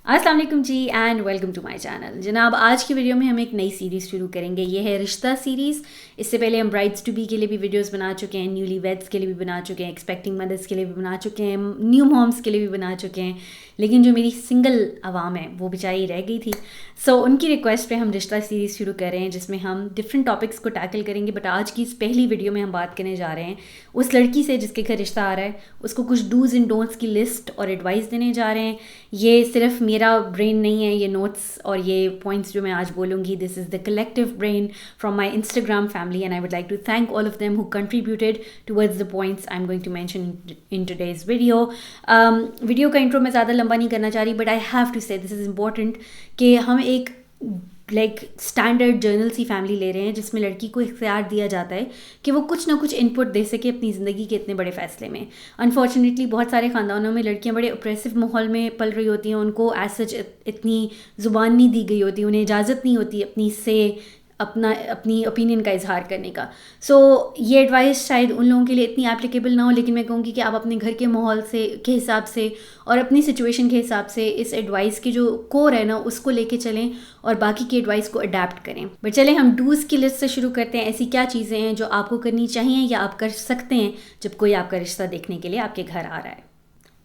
अस्सलाम वालेकुम जी and welcome to my channel. जनाब, आज की वीडियो में हम एक नई सीरीज़ शुरू करेंगे। ये है रिश्ता सीरीज़। इससे पहले हम ब्राइड्स टू बी के लिए भी वीडियोस बना चुके हैं, न्यूली वेड्स के लिए भी बना चुके हैं, एक्सपेक्टिंग मदर्स के लिए भी बना चुके हैं, न्यू मॉम्स के लिए भी बना चुके हैं। लेकिन जो मेरी सिंगल आवाम है वो बेचारी रह गई थी, सो उनकी रिक्वेस्ट पे हम रिश्ता सीरीज़ शुरू कर रहे हैं, जिसमें हम डिफरेंट टॉपिक्स को टैकल करेंगे। बट आज की इस पहली वीडियो में हम बात करने जा रहे हैं उस लड़की से जिसके घर रिश्ता आ रहा है, उसको कुछ डूज एंड डोंट्स की लिस्ट और एडवाइस देने जा रहे हैं। ये सिर्फ मेरा ब्रेन नहीं है, ये नोट्स और ये पॉइंट्स जो मैं आज बोलूँगी, this is the collective brain from my Instagram family and I would like to thank all of them who contributed towards the points I am going to mention in today's video. Video का intro मैं ज़्यादा लंबा नहीं करना चाह रही, but I have to say this is important कि हम एक स्टैंडर्ड जर्नल सी फैमिली ले रहे हैं जिसमें लड़की को इख्तियार दिया जाता है कि वो कुछ ना कुछ इनपुट दे सके अपनी ज़िंदगी के इतने बड़े फ़ैसले में। अनफॉर्चुनेटली बहुत सारे ख़ानदानों में लड़कियां बड़े ऑप्रेसिव माहौल में पल रही होती हैं, उनको एज सच इतनी ज़ुबान नहीं दी गई होती, उन्हें इजाज़त नहीं होती अपनी ओपिनियन का इजहार करने का। सो ये एडवाइस शायद उन लोगों के लिए इतनी एप्लीकेबल ना हो, लेकिन मैं कहूँगी कि आप अपने घर के माहौल के हिसाब से और अपनी सिचुएशन के हिसाब से इस एडवाइस की जो कोर है ना उसको लेके चलें और बाकी की एडवाइस को अडेप्ट करें। बट चलें हम डूज़ की लिस्ट से शुरू करते हैं। ऐसी क्या चीज़ें हैं जो आपको करनी चाहिए या आप कर सकते हैं जब कोई आपका रिश्ता देखने के लिए आपके घर आ रहा है।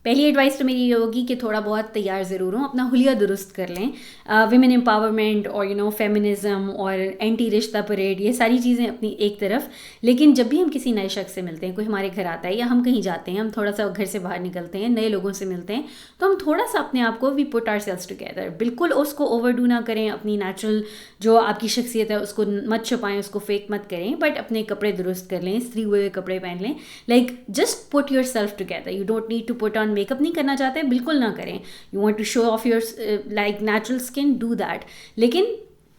पहली एडवाइस तो मेरी ये होगी कि थोड़ा बहुत तैयार ज़रूर हों, अपना हुलिया दुरुस्त कर लें। विमेन एम्पावरमेंट और फेमिनिज़म और एंटी रिश्ता परेड, ये सारी चीज़ें अपनी एक तरफ। लेकिन जब भी हम किसी नए शख्स से मिलते हैं, कोई हमारे घर आता है या हम कहीं जाते हैं, हम थोड़ा सा घर से बाहर निकलते हैं, नए लोगों से मिलते हैं, तो हम थोड़ा सा अपने आप को we put our selves together. बिल्कुल उसको ओवरडू ना करें, अपनी नेचुरल जो आपकी शख्सियत है उसको मत छुपाएं, उसको फेक मत करें, बट अपने कपड़े दुरुस्त कर लें, इस्त्री हुए कपड़े पहन लें। Like just put yourself together. You don't need to put on makeup नहीं करना चाहते हैं, बिल्कुल ना करें। You want to show off your like natural skin, do that. लेकिन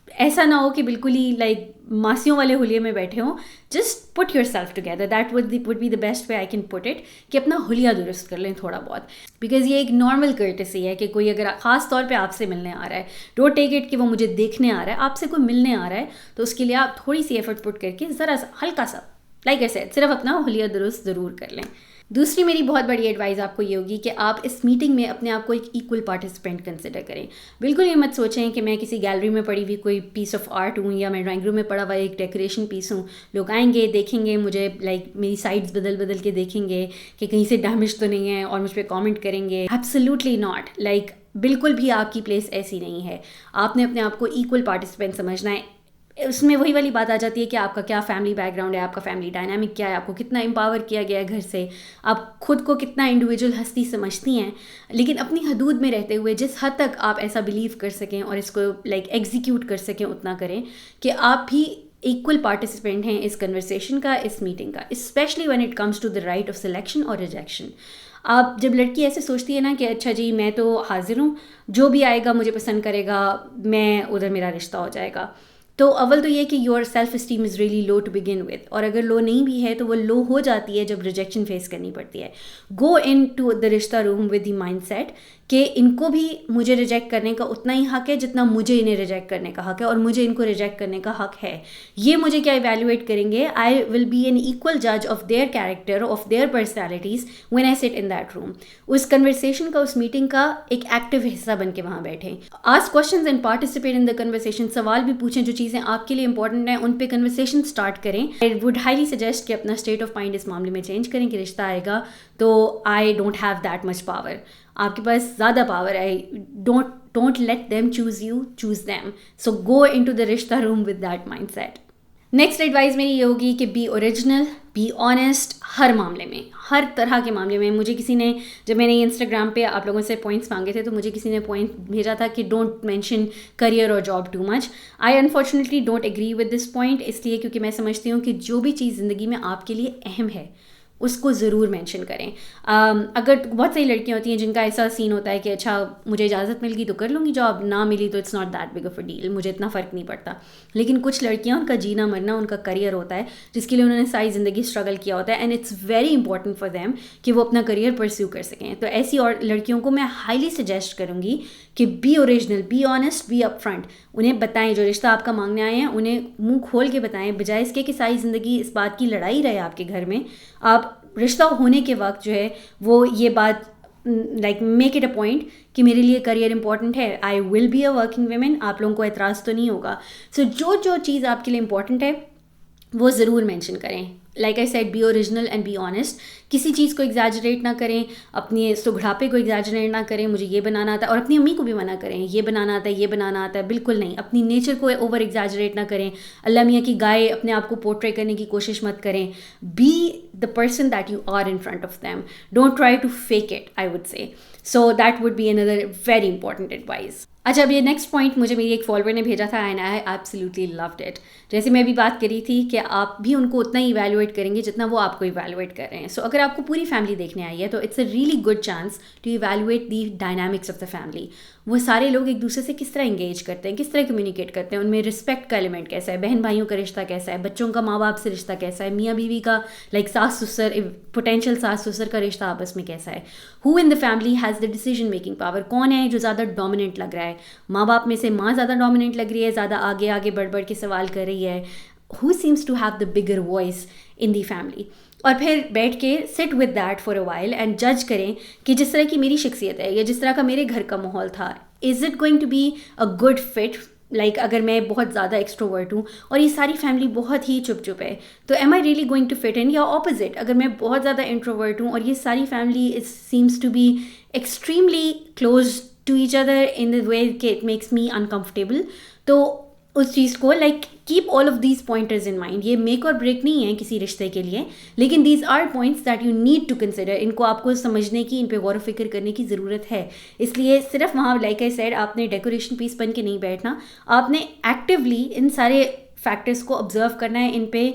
ऐसा ना हो कि बिल्कुल ही मासियों वाले हुलिये में बैठे हों। Just put yourself together, that would be the best way I can put it, कि अपना हुलिया दुरुस्त कर लें थोड़ा बहुत। बिकॉज ये एक नॉर्मल कर्टेसी है कि कोई अगर ख़ास तौर पे आपसे मिलने आ रहा है, डोंट टेक इट कि वो मुझे देखने आ रहा है, आपसे कोई मिलने आ रहा है तो उसके लिए आप थोड़ी सी एफर्ट पुट करके ज़रा सा हल्का सा लाइक ऐसे सिर्फ अपना हुलिया दुरुस्त ज़रूर कर लें। दूसरी मेरी बहुत बड़ी एडवाइस आपको ये होगी कि आप इस मीटिंग में अपने आप को एक इक्वल पार्टिसिपेंट कंसिडर करें। बिल्कुल ये मत सोचें कि मैं किसी गैलरी में पड़ी हुई कोई पीस ऑफ आर्ट हूँ या मैं ड्राइंग रूम में पड़ा हुआ एक डेकोरेशन पीस हूँ। लोग आएंगे, देखेंगे मुझे, मेरी साइड्स बदल बदल के देखेंगे कि कहीं से डैमेज तो नहीं है और मुझ पर कॉमेंट करेंगे। Absolutely not. बिल्कुल भी आपकी प्लेस ऐसी नहीं है। आपने अपने आप को इक्वल पार्टिसिपेंट समझना है। उसमें वही वाली बात आ जाती है कि आपका क्या फैमिली बैकग्राउंड है, आपका फैमिली डायनामिक क्या है, आपको कितना एम्पावर किया गया है घर से, आप खुद को कितना इंडिविजुअल हस्ती समझती हैं। लेकिन अपनी हदूद में रहते हुए जिस हद तक आप ऐसा बिलीव कर सकें और इसको एग्जीक्यूट कर सकें, उतना करें कि आप भी इक्वल पार्टिसिपेंट हैं इस कन्वर्सेशन का, इस मीटिंग का, specially when it comes to the right of selection और रिजेक्शन। आप जब लड़की ऐसे सोचती है ना कि अच्छा जी मैं तो हाजिर हूँ, जो भी आएगा मुझे पसंद करेगा, मैं उधर मेरा रिश्ता हो जाएगा, तो अव्वल तो ये कि yourself esteem is really low to begin with. और अगर लो नहीं भी है तो वो लो हो जाती है जब रिजेक्शन फेस करनी पड़ती है। गो इन टू द रिश्ता room with the mind set कि इनको भी मुझे रिजेक्ट करने का उतना ही हक है जितना मुझे इन्हें रिजेक्ट करने का हक है, और मुझे इनको रिजेक्ट करने का हक है। ये मुझे क्या इवेल्युएट करेंगे, I will be an equal जज of their character, of their personalities when I sit in that room. उस कन्वर्सेशन का, उस मीटिंग का एक एक्टिव हिस्सा बन के वहाँ बैठें। Ask questions and participate in the conversation. सवाल भी पूछें, जो चीज़ें आपके लिए इंपॉर्टेंट हैं उन पे कन्वर्सेशन स्टार्ट करें। आई वुड हाईली सजेस्ट कि अपना स्टेट ऑफ माइंड इस मामले में चेंज करें कि रिश्ता आएगा तो I don't have that much power. आपके पास ज़्यादा पावर है। Don't let them choose you, choose them. So go in to the रिश्ता room with that mind set. Next advice मेरी ये होगी कि बी ओरिजिनल, बी ऑनेस्ट, हर मामले में, हर तरह के मामले में। मुझे किसी ने, जब मैंने इंस्टाग्राम पे आप लोगों से पॉइंट्स मांगे थे, तो मुझे किसी ने पॉइंट भेजा था कि डोंट मेंशन करियर और job too much. I unfortunately don't agree with this point, इसलिए क्योंकि मैं समझती हूँ कि जो भी चीज़ ज़िंदगी में आपके लिए अहम है उसको ज़रूर मेंशन करें। अगर बहुत सारी लड़कियां होती हैं जिनका ऐसा सीन होता है कि अच्छा मुझे इजाज़त मिल गई तो कर लूँगी जॉब, ना मिली तो it's not that big of a deal, मुझे इतना फ़र्क नहीं पड़ता। लेकिन कुछ लड़कियां, उनका जीना मरना उनका करियर होता है जिसके लिए उन्होंने सारी ज़िंदगी स्ट्रगल किया होता है, and it's very important for them कि वो अपना करियर परस्यू कर सकें। तो ऐसी और लड़कियों को मैं हाईली सजेस्ट करूँगी कि be original, be honest, be up front. उन्हें बताएं, जो रिश्ता आपका मांगने आए हैं उन्हें मुंह खोल के बताएं, बजाय इसके कि सारी ज़िंदगी इस बात की लड़ाई रहे आपके घर में। आप रिश्ता होने के वक्त जो है वो ये बात like make it a point कि मेरे लिए करियर इंपॉर्टेंट है, आई will be a working women, आप लोगों को एतराज़ तो नहीं होगा. सो जो चीज़ आपके लिए इंपॉर्टेंट है वो ज़रूर मेंशन करें. Like I said, B original and be honest. किसी चीज़ को एग्जैजरेट ना करें, अपने सुघड़ापे को एग्जैजरेट ना करें, मुझे ये बनाना आता है, और अपनी अम्मी को भी मना करें ये बनाना आता है, ये बनाना आता है, बिल्कुल नहीं. अपनी नेचर को ओवर एग्जैजरेट ना करें, अल्लाह मियाँ की गाय अपने आप को पोर्ट्रे करने की कोशिश मत करें. Be the person that you are in front of them, don't try to fake it, I would say. So that would be another very important advice. अच्छा, अब ये नेक्स्ट पॉइंट मुझे मेरी एक फॉलोअर ने भेजा था and I absolutely loved it. जैसे मैं अभी बात करी थी कि आप भी उनको उतना ही इवैल्यूएट करेंगे जितना वो आपको इवैल्यूएट कर रहे हैं. सो अगर आपको पूरी फैमिली देखने आई है तो it's a really good chance to evaluate the dynamics of the family. वो सारे लोग एक दूसरे से किस तरह इंगेज करते हैं, किस तरह कम्युनिकेट करते हैं, उनमें रिस्पेक्ट का एलिमेंट कैसा है, बहन भाइयों का रिश्ता कैसा है, बच्चों का माँ बाप से रिश्ता कैसा है, मियाँ बीवी का लाइक सास ससुर, पोटेंशियल सास ससुर का रिश्ता आपस में कैसा है. Who in the family has the decision making power, कौन है जो ज़्यादा डोमिनेंट लग रहा है, माँ बाप में से माँ ज़्यादा डोमिनेंट लग रही है, ज़्यादा आगे आगे बढ़ बढ़ के सवाल कर रही है. Who seems to have the bigger voice in the family. और फिर बैठ के sit with that for a while and जज करें कि जिस तरह की मेरी शख्सियत है या जिस तरह का मेरे घर का माहौल था, is it going to be a good fit. Like अगर मैं बहुत ज़्यादा एक्सट्रोवर्ट हूँ और ये सारी फैमिली बहुत ही चुप चुप है, तो am I really going to fit in. या ऑपोजिट, अगर मैं बहुत ज़्यादा इंट्रोवर्ट हूँ और ये सारी family it seems to be extremely close to each other in the way कि इट मेक्स मी अनकम्फर्टेबल, तो उस चीज़ को like keep all of these pointers in mind. ये मेक और ब्रेक नहीं है किसी रिश्ते के लिए, लेकिन these are points that you need to consider. इनको आपको समझने की, इन पे गौर फिक्र करने की ज़रूरत है. इसलिए सिर्फ वहाँ लाइक आई सेड आपने डेकोरेशन पीस बन के नहीं बैठना, आपने एक्टिवली इन सारे फैक्टर्स को ऑब्जर्व करना है, इन पे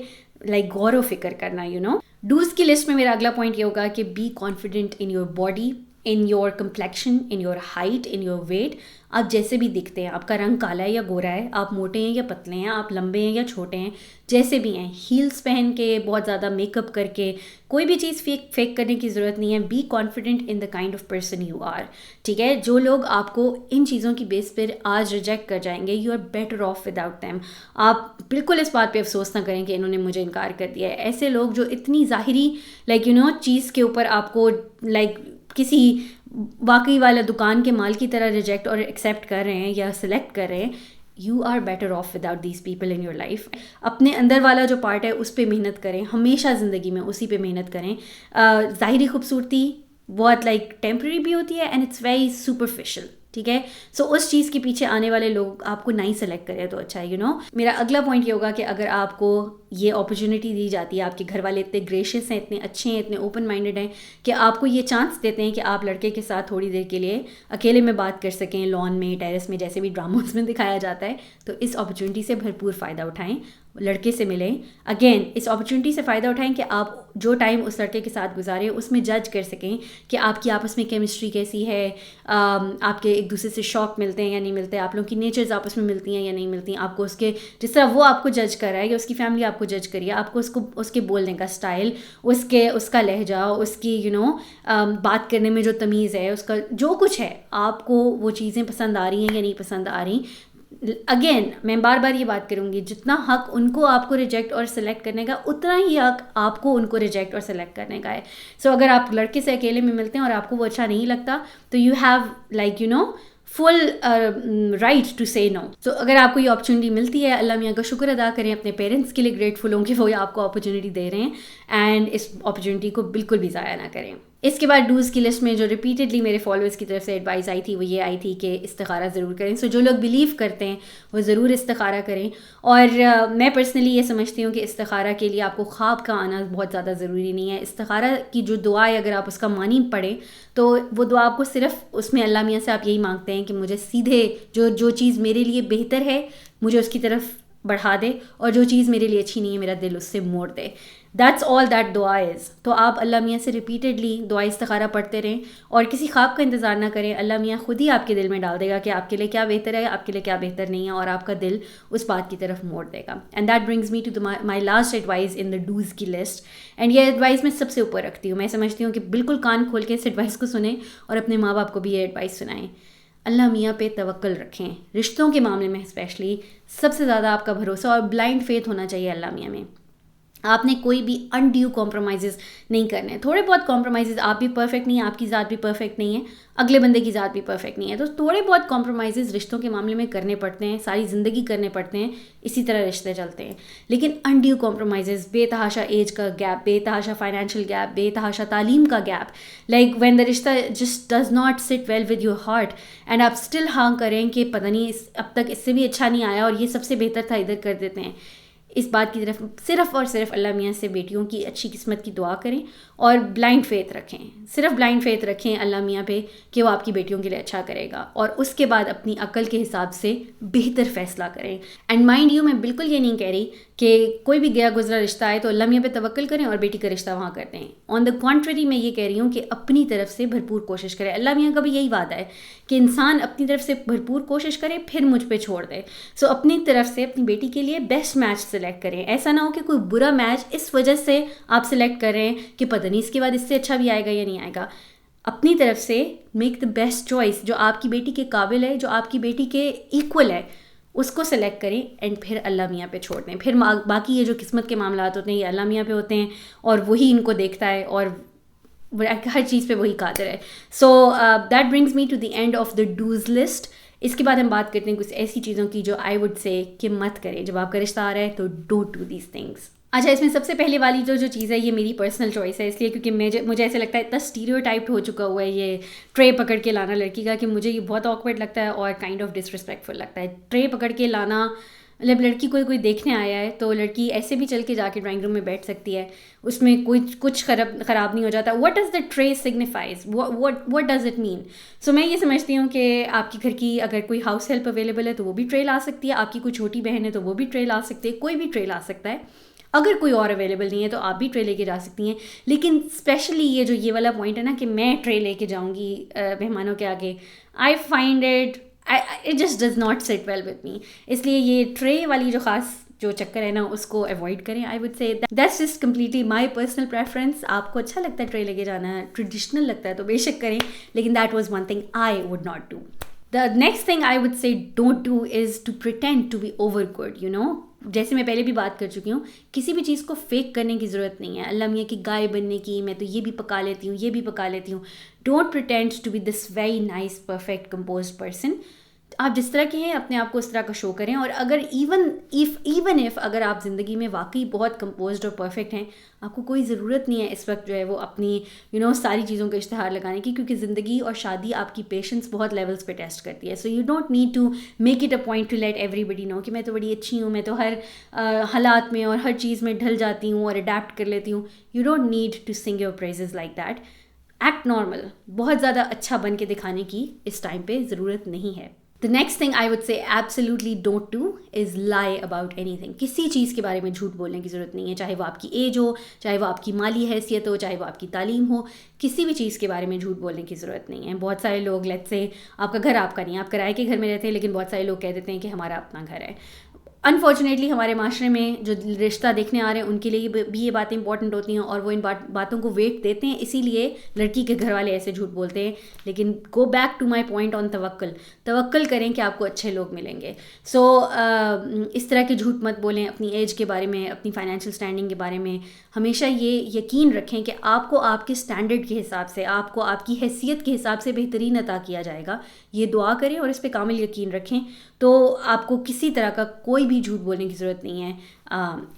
लाइक गौर व फिक्र करना. यू नो, डूज की लिस्ट में मेरा अगला पॉइंट ये होगा कि B confident in your body, in your complexion, in your height, in your weight. आप जैसे भी दिखते हैं, आपका रंग काला है या गोरा है, आप मोटे हैं या पतले हैं, आप लंबे हैं या छोटे हैं, जैसे भी हैं, हील्स पहन के, बहुत ज़्यादा मेकअप करके, कोई भी चीज़ फेक करने की ज़रूरत नहीं है. Be confident in the kind of person you are. ठीक है, जो लोग आपको इन चीज़ों की बेस पर आज रिजेक्ट कर जाएंगे, you are better off without them. आप बिल्कुल इस बात पे अफसोस ना करें कि इन्होंने मुझे इनकार कर दिया है. ऐसे लोग जो इतनी ज़ाहिरी लाइक यू नो चीज़ के ऊपर आपको लाइक किसी वाकई वाला दुकान के माल की तरह रिजेक्ट और एक्सेप्ट कर रहे हैं या सिलेक्ट कर रहे हैं, you are better off without these people in your life. अपने अंदर वाला जो पार्ट है उस पर मेहनत करें, हमेशा ज़िंदगी में उसी पे मेहनत करें. ज़ाहिरी खूबसूरती बहुत लाइक टेम्प्रेरी भी होती है एंड इट्स वेरी सुपरफिशियल. ठीक है, सो उस चीज़ के पीछे आने वाले लोग आपको नहीं सेलेक्ट करें तो अच्छा है. यू नो, मेरा अगला पॉइंट ये होगा कि अगर आपको ये अपॉर्चुनिटी दी जाती है, आपके घर वाले इतने ग्रेशियस हैं, इतने अच्छे हैं, इतने ओपन माइंडेड हैं कि आपको ये चांस देते हैं कि आप लड़के के साथ थोड़ी देर के लिए अकेले में बात कर सकें, लॉन में, टेरेस में, जैसे भी ड्रामोस में दिखाया जाता है, तो इस अपॉर्चुनिटी से भरपूर फ़ायदा उठाएं, लड़के से मिलें. अगेन इस अपॉर्चुनिटी से फ़ायदा उठाएं कि आप जो टाइम उस लड़के के साथ गुजारें उसमें जज कर सकें कि आपकी आपस में केमिस्ट्री कैसी है, आपके एक दूसरे से शौक मिलते हैं या नहीं मिलते, आप लोगों की नेचर्स आपस में मिलती हैं या नहीं मिलती. आपको उसके जिस तरह वो आपको जज कर रहा है या उसकी फैमिली आपको जज करिए, आपको उसके बोलने का स्टाइल, उसका लहजा, उसकी यू नो बात करने में जो तमीज़ है, उसका जो कुछ है, आपको वो चीज़ें पसंद आ रही हैं या नहीं पसंद आ रही. अगेन मैं बार बार ये बात करूँगी, जितना हक उनको आपको रिजेक्ट और सेलेक्ट करने का, उतना ही हक आपको उनको रिजेक्ट और सेलेक्ट करने का है. सो अगर आप लड़के से अकेले में मिलते हैं और आपको वो अच्छा नहीं लगता, तो you have like you know full right to say no. So अगर आपको ये अपॉर्चुनिटी मिलती है, अल्लाह मियाँ का शुक्र अदा करें, अपने पेरेंट्स के लिए ग्रेटफुल हों कि वो आपको अपॉर्चुनिटी दे रहे हैं, एंड इस अपॉर्चुनिटी को बिल्कुल भी ज़ाया ना करें. इसके बाद डूज़ की लिस्ट में जो रिपीटेडली मेरे फॉलोअर्स की तरफ से एडवाइस आई थी वो ये आई थी कि इस्तिखारा ज़रूर करें. सो जो लोग बिलीव करते हैं वो ज़रूर इस्तिखारा करें. और मैं पर्सनली ये समझती हूँ कि इस्तिखारा के लिए आपको ख्वाब का आना बहुत ज़्यादा ज़रूरी नहीं है. इस्तिखारा की जो दुआ है, अगर आप उसका मानी पढ़ें तो वो दुआ आपको सिर्फ उसमें अल्लाह मियाँ से आप यही मांगते हैं कि मुझे सीधे जो चीज़ मेरे लिए बेहतर है मुझे उसकी तरफ बढ़ा दे, और जो चीज़ मेरे लिए अच्छी नहीं है मेरा दिल उससे मोड़ दे. दैट्स ऑल दैट दुआ इज़. तो आप अल्लाह मियाँ से रिपीटेडली दुआ इस्तिखारा पढ़ते रहें और किसी ख्वाब का इंतज़ार ना करें. अल्लाह मियाँ खुद ही आपके दिल में डाल देगा कि आपके लिए क्या बेहतर है, आपके लिए क्या बेहतर नहीं है, और आपका दिल उस बात की तरफ मोड़ देगा. And that brings me to my last advice in the dos की लिस्ट. एंड ये एडवाइस मैं सबसे ऊपर रखती हूँ. मैं समझती हूँ कि बिल्कुल कान खोल के इस एडवाइस को सुनें और अपने माँ बाप को भी ये एडवाइस सुनाएं. अल्लाह मियाँ पे तवक्कल रखें. रिश्तों के मामले में स्पेशली सबसे ज़्यादा आपका भरोसा और ब्लाइंड फेथ होना चाहिए अल्लाह मियाँ में. आपने कोई भी अनड्यू कॉम्प्रोमाइज़ नहीं करने हैं. थोड़े बहुत कॉम्प्रोमाइज़, आप भी परफेक्ट नहीं है, आपकी ज़ात भी परफेक्ट नहीं है, अगले बंदे की ज़ात भी परफेक्ट नहीं है, तो थोड़े बहुत कॉम्प्रोमाइज़ रिश्तों के मामले में करने पड़ते हैं, सारी ज़िंदगी करने पड़ते हैं, इसी तरह रिश्ते चलते हैं. लेकिन अनड्यू कॉम्प्रोमाइज़, बेतहाशा एज का गैप, बेतहाशा फाइनेंशियल गैप, बेतहाशा तालीम का गैप, लाइक व्हेन द रिश्ता just does not sit well with your heart and आप स्टिल हाँ करें कि पता नहीं अब तक इससे भी अच्छा नहीं आया और ये सबसे बेहतर था, इधर कर देते हैं. इस बात की तरफ सिर्फ़ और सिर्फ अल्लाह मियाँ से बेटियों की अच्छी किस्मत की दुआ करें और ब्लाइंड फेथ रखें, सिर्फ ब्लाइंड फेथ रखें अल्लाह मियाँ पे कि वो आपकी बेटियों के लिए अच्छा करेगा, और उसके बाद अपनी अक्ल के हिसाब से बेहतर फ़ैसला करें. एंड माइंड यू, मैं बिल्कुल ये नहीं कह रही कि कोई भी गया गुजरा रिश्ता आए तो अल्लाह मियाँ पे तवक्कल करें और बेटी का रिश्ता वहाँ करते हैं. ऑन द कॉन्ट्ररी मैं ये कह रही हूँ कि अपनी तरफ से भरपूर कोशिश करें. अल्लाह मियाँ का भी यही वादा है कि इंसान अपनी तरफ से भरपूर कोशिश करे फिर मुझ पे छोड़ दे. सो अपनी तरफ से अपनी बेटी के लिए बेस्ट मैच सेलेक्ट करें. ऐसा ना हो कि कोई बुरा मैच इस वजह से आप सेलेक्ट कर रहे हैं कि पता नहीं इसके बाद इससे अच्छा भी आएगा या नहीं आएगा. अपनी तरफ से मेक द बेस्ट चॉइस जो आपकी बेटी के काबिल है, जो आपकी बेटी के इक्वल है, उसको सेलेक्ट करें एंड फिर अल्लाह मियाँ पे छोड़ दें. फिर बाकी ये जो किस्मत के मामलात होते हैं ये अल्लाह मियाँ पे होते हैं और वही इनको देखता है और हर चीज़ पे वही कादिर है. So that brings me to the end of the dos list. इसके बाद हम बात करते हैं कुछ ऐसी चीज़ों की जो आई वुड से कि मत करें जब आपका रिश्ता आ रहा है, तो डोंट डू दीज थिंग्स. अच्छा, इसमें सबसे पहले वाली जो चीज़ है ये मेरी पर्सनल चॉइस है, इसलिए क्योंकि मुझे ऐसे लगता है इतना स्टीरियोटाइप्ड हो चुका हुआ है ये ट्रे पकड़ के लाना लड़की का कि मुझे ये बहुत ऑकवर्ड लगता है और काइंड ऑफ डिसरिस्पेक्टफुल लगता है. ट्रे पकड़ के लाना, मतलब लड़की कोई देखने आया है तो लड़की ऐसे भी चल के जाके ड्राइंग रूम में बैठ सकती है, उसमें कुछ ख़राब नहीं हो जाता. What does the tray signifies, what does it mean? So मैं ये समझती हूँ कि आपकी घर की अगर कोई हाउस हेल्प अवेलेबल है तो वो भी ट्रे ला सकती है, आपकी कोई छोटी बहन है तो वो भी ट्रे ला सकती है, कोई भी ट्रे ला सकता है. अगर कोई और अवेलेबल नहीं है तो आप भी ट्रे लेके जा सकती हैं. लेकिन स्पेशली ये वाला पॉइंट है ना कि मैं ट्रे लेके जाऊँगी मेहमानों के आगे, I find it just does not sit well with me. इसलिए ये ट्रे वाली जो ख़ास जो चक्कर है ना उसको अवॉइड करें. आई वुड से that's just completely my personal preference. आपको अच्छा लगता है ट्रे लेके जाना, ट्रेडिशनल लगता है तो बेशक करें, लेकिन that was one thing I would not do. The next thing I would say don't do is to pretend to be over good, you know. जैसे मैं पहले भी बात कर चुकी हूँ, किसी भी चीज़ को फेक करने की ज़रूरत नहीं है. अल्लाह मियाँ की गाय बनने की, मैं तो ये भी पका लेती हूँ, ये भी पका लेती हूँ. Don't pretend to be this very nice perfect composed person. आप जिस तरह के हैं अपने आप को उस तरह का शो करें. और अगर इवन इफ़ अगर आप ज़िंदगी में वाकई बहुत कंपोज्ड और परफेक्ट हैं, आपको कोई ज़रूरत नहीं है इस वक्त जो है वो अपनी सारी चीज़ों का इश्तिहार लगाने की, क्योंकि ज़िंदगी और शादी आपकी पेशेंस बहुत लेवल्स पे टेस्ट करती है. So you don't need to make it a point to let everybody know कि मैं तो बड़ी अच्छी हूँ, मैं तो हर हालात में और हर चीज़ में ढल जाती हूँ और अडेप्ट कर लेती हूँ. You don't need to sing your praises like that. Act normal. बहुत ज़्यादा अच्छा बन के दिखाने की इस टाइम पे ज़रूरत नहीं है. The next thing I would say absolutely don't do is lie about anything. किसी चीज़ के बारे में झूठ बोलने की ज़रूरत नहीं है, चाहे वो आपकी एज हो, चाहे वो आपकी माली हैसियत हो, चाहे वो आपकी तालीम हो. किसी भी चीज़ के बारे में झूठ बोलने की ज़रूरत नहीं है. बहुत सारे लोग, लेट्स से आपका घर आपका नहीं है, आप किराए के घर में रहते हैं, लेकिन बहुत सारे लोग कह देते हैं कि हमारा अपना घर है. अनफॉर्चुनेटली हमारे माशरे में जो रिश्ता देखने आ रहे हैं उनके लिए भी ये बातें इंपॉर्टेंट होती हैं और वो इन बातों को वेट देते हैं, इसीलिए लड़की के घर वाले ऐसे झूठ बोलते हैं. लेकिन go back to my point on तवक्कल करें कि आपको अच्छे लोग मिलेंगे. सो इस तरह के झूठ मत बोलें अपनी एज के बारे में, अपनी फाइनेंशियल स्टैंडिंग के बारे में. हमेशा ये यकीन रखें कि आपको आपके स्टैंडर्ड के हिसाब से, आपको आपकी हैसियत के हिसाब से बेहतरीन अता किया जाएगा. ये दुआ करें और इस पर कामिल यकीन रखें, तो आपको किसी तरह का कोई भी झूठ बोलने की ज़रूरत नहीं है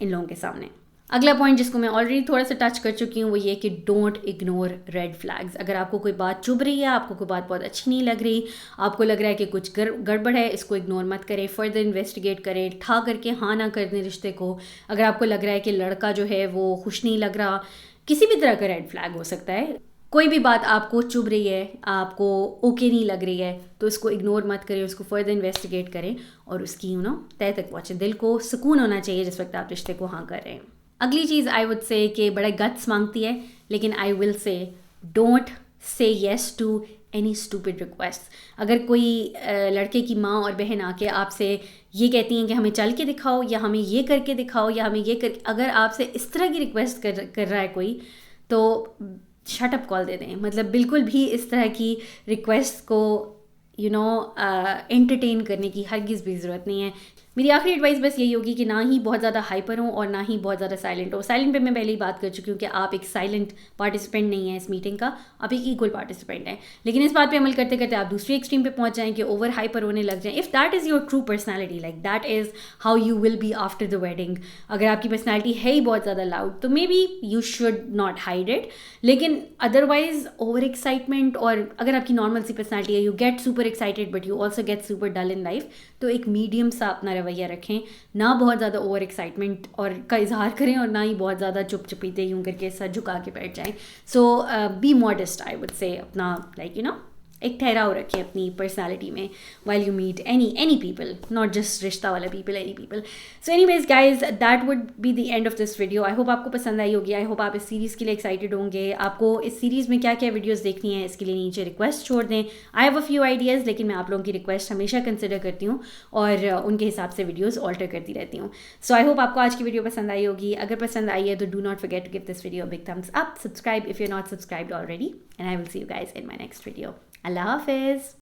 इन लोगों के सामने. अगला पॉइंट जिसको मैं ऑलरेडी थोड़ा सा टच कर चुकी हूँ वो ये कि डोंट इग्नोर रेड फ्लैग्स. अगर आपको कोई बात चुभ रही है, आपको कोई बात बहुत अच्छी नहीं लग रही, आपको लग रहा है कि कुछ गड़बड़ है, इसको इग्नोर मत करें. फर्दर इन्वेस्टिगेट करें, ठा करके हाँ ना कर दें रिश्ते को. अगर आपको लग रहा है कि लड़का जो है वो खुश नहीं लग रहा, किसी भी तरह का रेड फ्लैग हो सकता है, कोई भी बात आपको चुभ रही है, आपको ओके नहीं लग रही है, तो इसको इग्नोर मत करें, उसको फर्दर इन्वेस्टिगेट करें और उसकी तह तक पहुँचें. दिल को सुकून होना चाहिए जिस वक्त आप रिश्ते को हाँ कर रहे हैं. अगली चीज़ आई वुड से कि बड़ा गट्स मांगती है, लेकिन I will say don't say yes to any stupid request. अगर कोई लड़के की माँ और बहन आके आपसे ये कहती हैं कि हमें चल के दिखाओ या हमें ये करके दिखाओ या हमें ये कर, अगर आपसे इस तरह की रिक्वेस्ट कर रहा है कोई, तो शट अप कॉल दे दें. मतलब बिल्कुल भी इस तरह की रिक्वेस्ट को انٹرٹین کرنے کی ہرگز بھی ضرورت نہیں ہے. میری آخری ایڈوائس بس یہی ہوگی کہ نہ ہی بہت زیادہ ہائپر ہوں اور نہ ہی بہت زیادہ سائلنٹ ہوں. سائلنٹ پہ میں پہلے ہی بات کر چکی ہوں کہ آپ ایک سائلنٹ پارٹیسپینٹ نہیں ہیں اس میٹنگ کا, آپ ایک ایکول پارٹیسپینٹ ہیں. لیکن اس بات پہ عمل کرتے کرتے آپ دوسری ایکسٹریم پہ پہنچ جائیں کہ اوور ہائپر ہونے لگ جائیں. If that is your true personality, like that is how you will be after the wedding, اگر آپ کی پرسنالٹی ہے ہی بہت زیادہ لاؤڈ, تو maybe you should not hide it. لیکن ادروائز اوور ایکسائٹمنٹ, اور اگر آپ کی نارمل سی پرسنالٹی ہے, you get super excited but you also get super dull in life, تو ایک میڈیم سا اپنا رویہ رکھیں. نہ بہت زیادہ اوور ایکسائٹمنٹ اور کا اظہار کریں, اور نہ ہی بہت زیادہ چپ چپیتے یوں کر کے سر جھکا کے بیٹھ جائیں. So be modest, I would say اپنا لائک ایک ٹھہراؤ رکھیں اپنی پرسنالٹی میں while you meet any people, not just رشتہ والا people, any people. So anyways guys, that would be the end of this video. I hope آپ کو پسند آئی ہوگی. آئی ہوپ آپ اس سیریز کے لیے ایکسائٹیڈ ہوں گے. آپ کو اس سیریز میں کیا کیا ویڈیوز دیکھنی ہیں اس کے لیے نیچے ریکویسٹ چھوڑ دیں. I have a few ideas, لیکن میں آپ لوگوں کی ریکویسٹ ہمیشہ کنسیڈر کرتی ہوں اور ان کے حساب سے ویڈیوز آلٹر کرتی رہتی ہوں. سو آئی ہوپ آپ کو آج کی ویڈیو پسند آئی ہوگی. اگر پسند آئی ہے تو do not forget to give this video big thumbs up, subscribe if you're not subscribed already, and I will see you guys in my next video. اللہ حافظ.